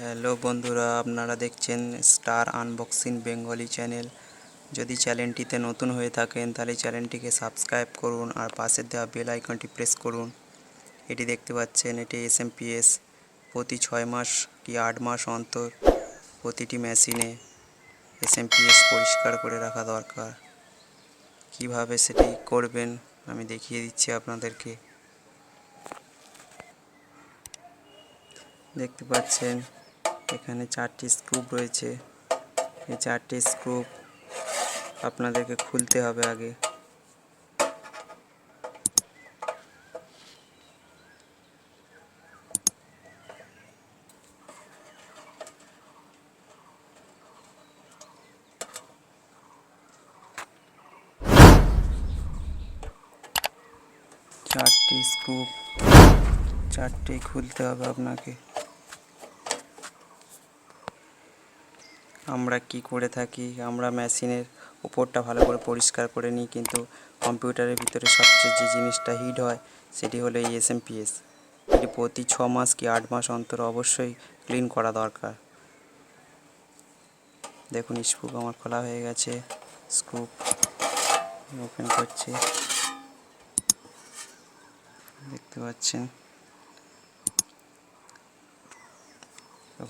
Hello বন্ধুরা, আপনারা দেখছেন স্টার আনবক্সিং বেঙ্গলি চ্যানেল। যদি চ্যানেলটিতে নতুন হয়ে থাকেন তাহলে চ্যানেলটিকে সাবস্ক্রাইব করুন আর পাশে দেওয়া বেল আইকনটি প্রেস করুন। এটি দেখতে পাচ্ছেন, এটি SMPS প্রতি 6 মাস কি 8 মাস অন্তর প্রতিটি মেশিনে SMPS পরিষ্কার করে রাখা দরকার। কিভাবে সেটি করবেন আমি দেখিয়ে দিচ্ছি আপনাদেরকে। দেখতে পাচ্ছেন এখানে 4টি স্ক্রু রয়েছে। এই 4টি স্ক্রু আপনাদেরকে খুলতে হবে আগে। চারটি স্ক্রু 4টি খুলতে হবে আপনাকে। আমরা কি করে থাকি, আমরা মেশিনের উপরটা ভালো করে পরিষ্কার করে নিই, কিন্তু কম্পিউটারের ভিতরে সবচেয়ে যে জিনিসটা হিট হয় সেটি হলো এই SMPS। এটি প্রতি 6 মাস কি 8 মাস অন্তর অবশ্যই ক্লিন করা দরকার। দেখুন, স্ক্রু আমার খোলা হয়ে গেছে। স্ক্রু ওপেন করছি, দেখতে পাচ্ছেন।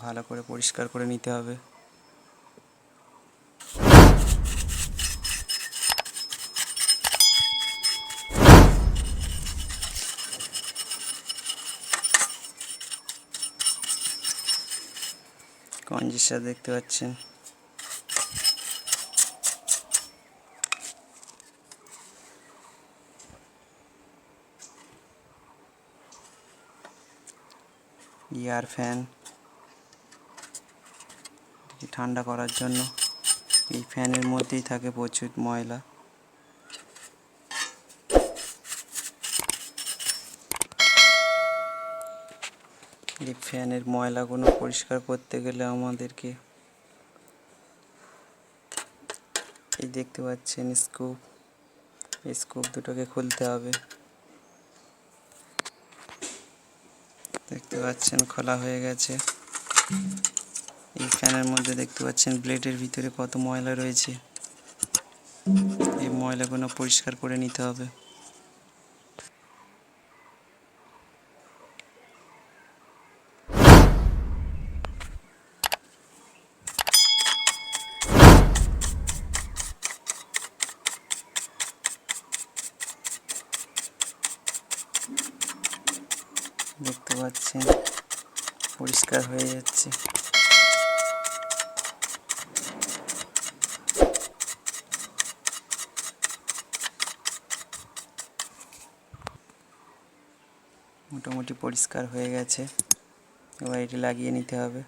ভালো করে পরিষ্কার করে নিতে হবে। কঞ্জিস্টার দেখতে পাচ্ছেন। এয়ার ফ্যান ঠান্ডা করার জন্য। এই ফ্যানের মধ্যেই থাকে প্রচুর ময়লা। এই ফ্যানের ময়লাগুলো পরিষ্কার করতে গেলে আমাদেরকে এই দেখতে পাচ্ছেন স্ক্রু দুটোকে খুলতে হবে। দেখতে পাচ্ছেন খোলা হয়ে গেছে। এই ফ্যানের মধ্যে দেখতে পাচ্ছেন ব্লেডের ভিতরে কত ময়লা রয়েছে। এই ময়লাগুলো পরিষ্কার করে নিতে হবে। দেখতে পাচ্ছেন পরিষ্কার হয়ে যাচ্ছে। মোটামুটি পরিষ্কার হয়ে গেছে। এবার এটি লাগিয়ে নিতে হবে।